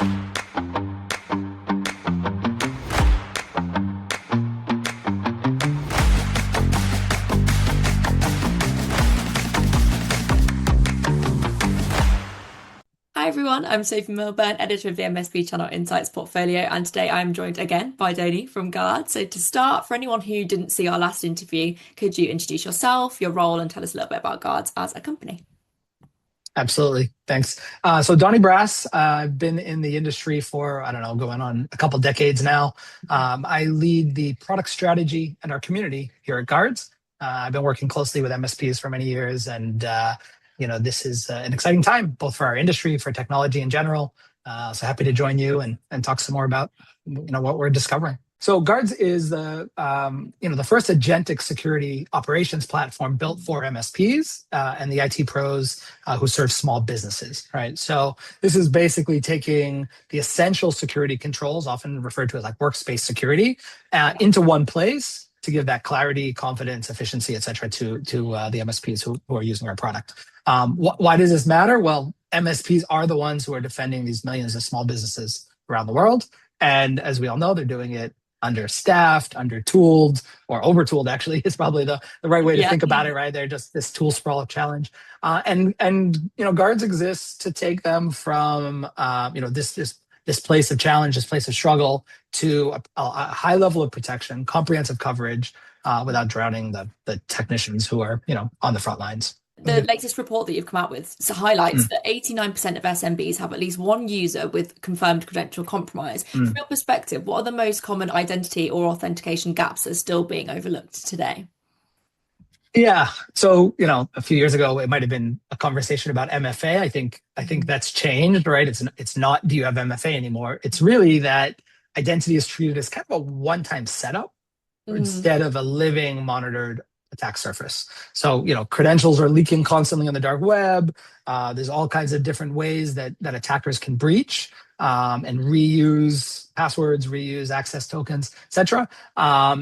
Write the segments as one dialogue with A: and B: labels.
A: Hi everyone, I'm Sophie Milburn, editor of the MSP Channel Insights portfolio, and today I'm joined again by Doni from Guardz. So to start, for anyone who didn't see our last interview, could you introduce yourself, your role, and tell us a little bit about Guardz as a company?
B: Absolutely. Thanks. So Doni Brass, I've been in the industry for, I don't know, going on a couple decades now. I lead the product strategy in our community here at Guardz. I've been working closely with MSPs for many years, and this is an exciting time, both for our industry, for technology in general. So happy to join you and talk some more about what we're discovering. So Guardz is the first agentic security operations platform built for MSPs and the IT pros who serve small businesses, right? So this is basically taking the essential security controls, often referred to as like workspace security, into one place to give that clarity, confidence, efficiency, et cetera, to the MSPs who are using our product. Why does this matter? Well, MSPs are the ones who are defending these millions of small businesses around the world. And as we all know, they're doing it understaffed, undertooled, or overtooled, actually, is probably the right way to think about it, right? They're just this tool sprawl challenge. And Guardz exists to take them from this place of challenge, this place of struggle, to a high level of protection, comprehensive coverage, without drowning the technicians who are on the front lines.
A: The latest report that you've come out with highlights that 89% of SMBs have at least one user with confirmed credential compromise. From your perspective, what are the most common identity or authentication gaps that are still being overlooked today?
B: Yeah. So, a few years ago, it might have been a conversation about MFA. I think that's changed, right? It's not, do you have MFA anymore? It's really that identity is treated as kind of a one-time setup instead of a living monitored attack surface. So, credentials are leaking constantly on the dark web. There's all kinds of different ways that attackers can breach and reuse passwords, reuse access tokens, etc.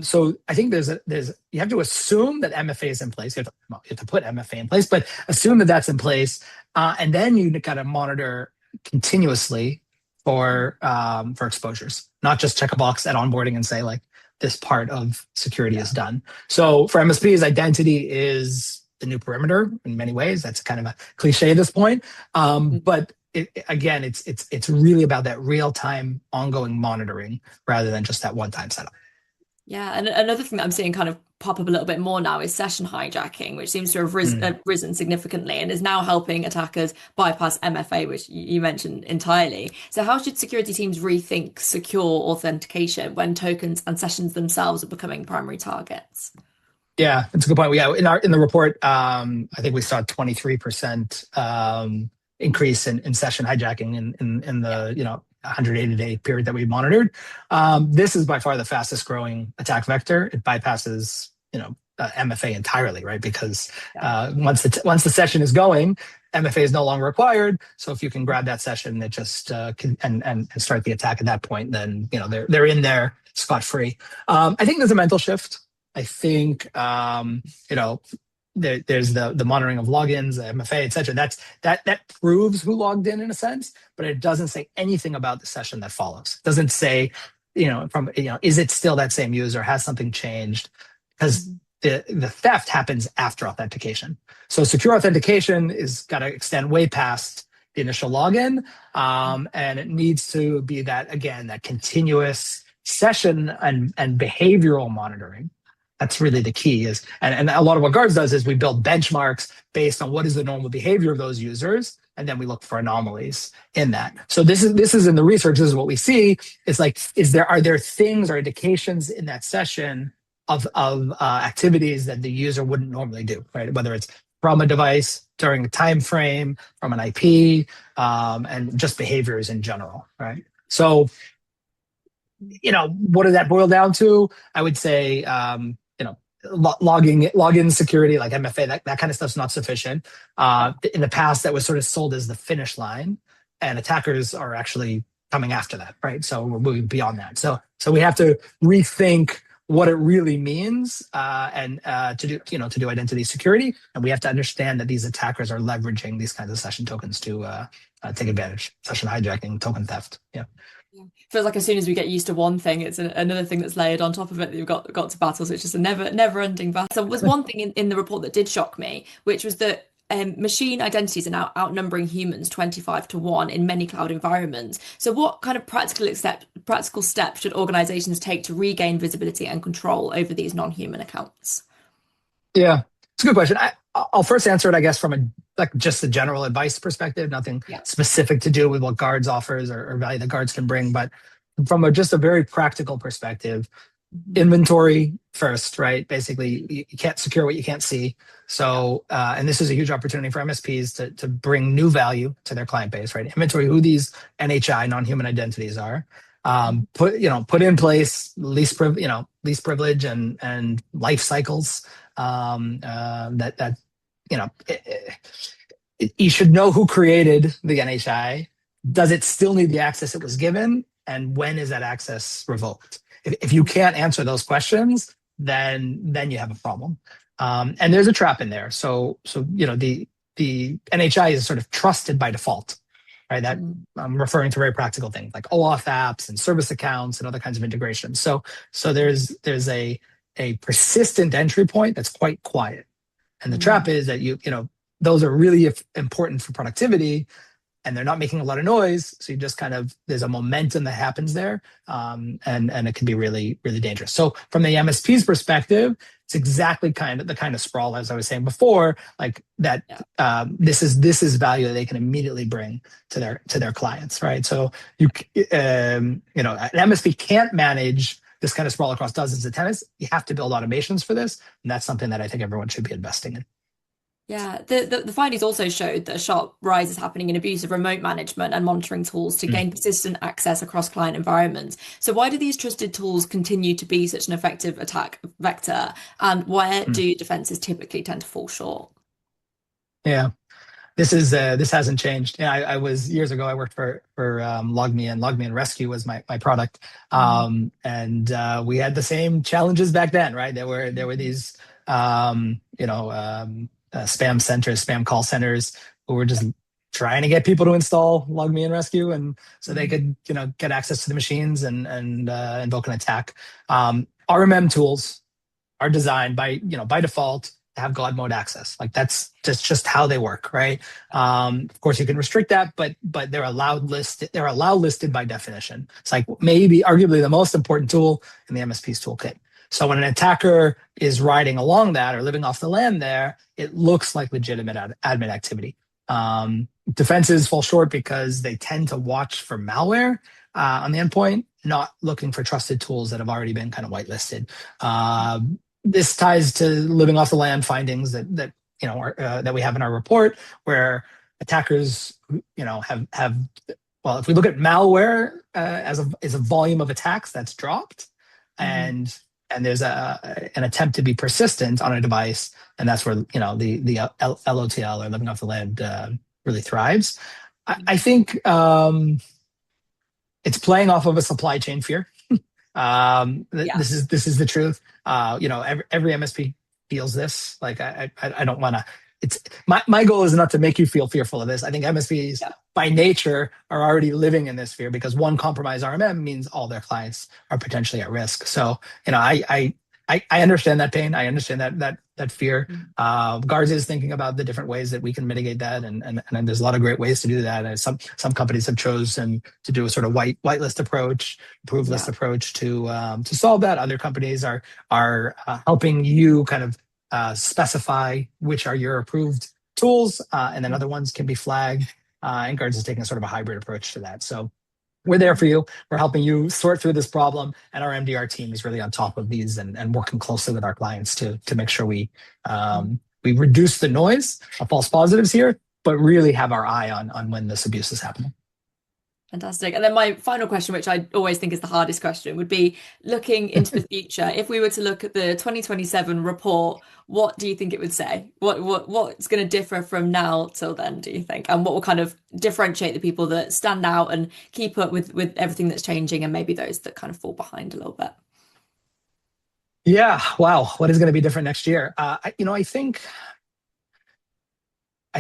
B: So I think you have to assume that MFA is in place. You have to put MFA in place, but assume that that's in place, and then you got to monitor continuously for exposures, not just check a box at onboarding and say like, this part of security is done. So for MSPs, identity is the new perimeter in many ways. That's kind of a cliche at this point. But it's really about that real-time ongoing monitoring rather than just that one-time setup.
A: Yeah, and another thing that I'm seeing kind of pop up a little bit more now is session hijacking, which seems to have risen significantly and is now helping attackers bypass MFA, which you mentioned entirely. So how should security teams rethink secure authentication when tokens and sessions themselves are becoming primary targets?
B: Yeah, that's a good point. Yeah, in the report, I think we saw a 23% increase in session hijacking in the 180-day period that we monitored. This is by far the fastest growing attack vector. It bypasses MFA entirely, right? Because once the session is going, MFA is no longer required. So if you can grab that session, it just and start the attack at that point, then they're in there scot-free. I think there's a mental shift. I think there's the monitoring of logins, MFA, et cetera. That proves who logged in a sense, but it doesn't say anything about the session that follows. It doesn't say, is it still that same user? Has something changed? Because the theft happens after authentication. So secure authentication is got to extend way past the initial login, and it needs to be that continuous session and behavioral monitoring. That's really the key and a lot of what Guardz does is we build benchmarks based on what is the normal behavior of those users, and then we look for anomalies in that. So this is in the research. This is what we see. It's like, are there things or indications in that session of activities that the user wouldn't normally do, right? Whether it's from a device during a time frame, from an IP, and just behaviors in general, right? So, what does that boil down to? I would say, login security like MFA, that kind of stuff's not sufficient. In the past, that was sort of sold as the finish line, and attackers are actually coming after that, right? So we're moving beyond that. So we have to rethink what it really means, and to do identity security. And we have to understand that these attackers are leveraging these kinds of session tokens to take advantage, session hijacking, token theft. Yeah.
A: Yeah. Feels like as soon as we get used to one thing, it's another thing that's layered on top of it that you've got to battle. So it's just a never ending battle. So was one thing in the report that did shock me, which was that machine identities are now outnumbering humans 25 to 1 in many cloud environments. So what kind of practical steps should organizations take to regain visibility and control over these non-human accounts?
B: Yeah, it's a good question. I'll first answer it, I guess, from just a general advice perspective, nothing
A: Yeah.
B: specific to do with what Guardz offers or value that Guardz can bring, but from just a very practical perspective, inventory first, right? Basically, you can't secure what you can't see. So, and this is a huge opportunity for MSPs to bring new value to their client base, right? Inventory who these NHI, non-human identities are. Put in place least privilege and life cycles, that you should know who created the NHI. Does it still need the access it was given? And when is that access revoked? If you can't answer those questions, then you have a problem. And there's a trap in there. So the NHI is sort of trusted by default, right? That I'm referring to very practical things like OAuth apps and service accounts and other kinds of integrations. So there's a persistent entry point that's quite quiet. And the trap is that those are really important for productivity, and they're not making a lot of noise. So you just there's a momentum that happens there, and it can be really, really dangerous. So from the MSP's perspective, it's exactly the kind of sprawl, as I was saying before, like that. This is value that they can immediately bring to their clients, right? So an MSP can't manage this kind of sprawl across dozens of tenants. You have to build automations for this, and that's something that I think everyone should be investing in.
A: Yeah, the findings also showed that a sharp rise is happening in abuse of remote management and monitoring tools to gain persistent access across client environments. So why do these trusted tools continue to be such an effective attack vector, and where do defenses typically tend to fall short?
B: Yeah, this hasn't changed. I was years ago. I worked for LogMe, and LogMe and Rescue was my product, and we had the same challenges back then, right? There were these spam centers, spam call centers who were just trying to get people to install LogMe and Rescue, and so they could get access to the machines and invoke an attack. RMM tools are designed by default to have God mode access. Like that's just how they work, right? Of course, you can restrict that, but they're allowed listed by definition. It's like maybe arguably the most important tool in the MSP's toolkit. So when an attacker is riding along that or living off the land there, it looks like legitimate admin activity. Defenses fall short because they tend to watch for malware on the endpoint, not looking for trusted tools that have already been kind of whitelisted. This ties to living off the land findings that we have in our report, where attackers have well, if we look at malware as a volume of attacks that's dropped, and there's an attempt to be persistent on a device, and that's where the LOTL, or living off the land, really thrives. I think it's playing off of a supply chain fear. This is the truth. Every MSP feels this. Like I don't want to. It's my goal is not to make you feel fearful of this. I think MSPs by nature are already living in this fear, because one compromised RMM means all their clients are potentially at risk. So I understand that pain. I understand that fear. Guardz is thinking about the different ways that we can mitigate that, and there's a lot of great ways to do that. And some companies have chosen to do a sort of whitelist approach, approved list approach to solve that. Other companies are helping you kind of specify which are your approved tools, and then other ones can be flagged. And Guardz is taking a sort of a hybrid approach to that. So we're there for you. We're helping you sort through this problem, and our MDR team is really on top of these and working closely with our clients to make sure we reduce the noise of false positives here, but really have our eye on when this abuse is happening.
A: Fantastic. And then my final question, which I always think is the hardest question, would be looking into the future. If we were to look at the 2027 report, what do you think it would say? What's going to differ from now till then, do you think? And what will kind of differentiate the people that stand out and keep up with everything that's changing, and maybe those that kind of fall behind a little bit?
B: Yeah. Wow. What is going to be different next year? I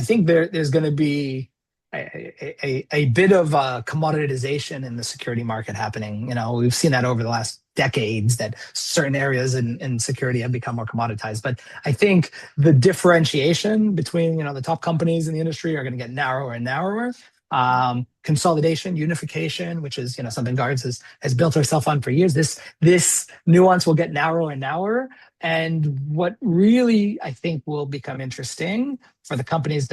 B: think there's going to be a bit of commoditization in the security market happening. We've seen that over the last decades that certain areas in security have become more commoditized. But I think the differentiation between the top companies in the industry are going to get narrower and narrower. Consolidation, unification, which is something Guardz has built herself on for years. This nuance will get narrower and narrower. And what really I think will become interesting for the companies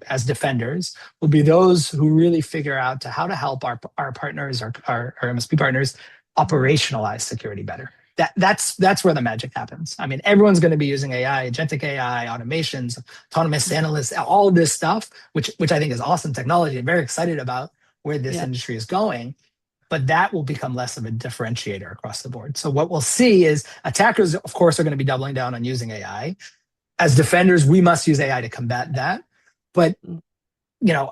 B: as defenders will be those who really figure out how to help our partners, our MSP partners, operationalize security better. That's where the magic happens. I mean, everyone's going to be using AI, agentic AI, automations, autonomous analysts, all of this stuff, which I think is awesome technology. I'm very excited about where this industry is going. But that will become less of a differentiator across the board. So what we'll see is attackers, of course, are going to be doubling down on using AI. As defenders, we must use AI to combat that. But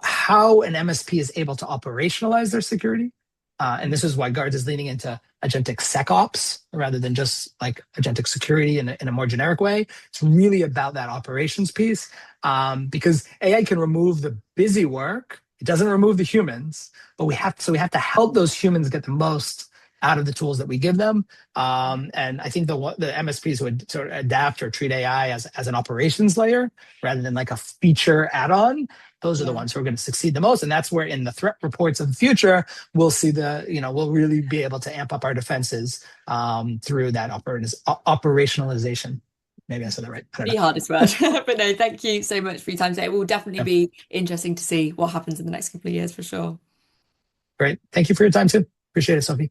B: how an MSP is able to operationalize their security, and this is why Guardz is leaning into agentic SecOps rather than just like agentic security in a more generic way. It's really about that operations piece, because AI can remove the busy work. It doesn't remove the humans, but we have to help those humans get the most out of the tools that we give them. And I think the MSPs who would sort of adapt or treat AI as an operations layer rather than like a feature add-on, those are the ones who are going to succeed the most. And that's where in the threat reports of the future, we'll see we'll really be able to amp up our defenses through that operationalization. Maybe I said that right. I don't know.
A: The hardest word. But no, thank you so much for your time today. It will definitely be interesting to see what happens in the next couple of years for sure.
B: Great. Thank you for your time too. Appreciate it, Sophie.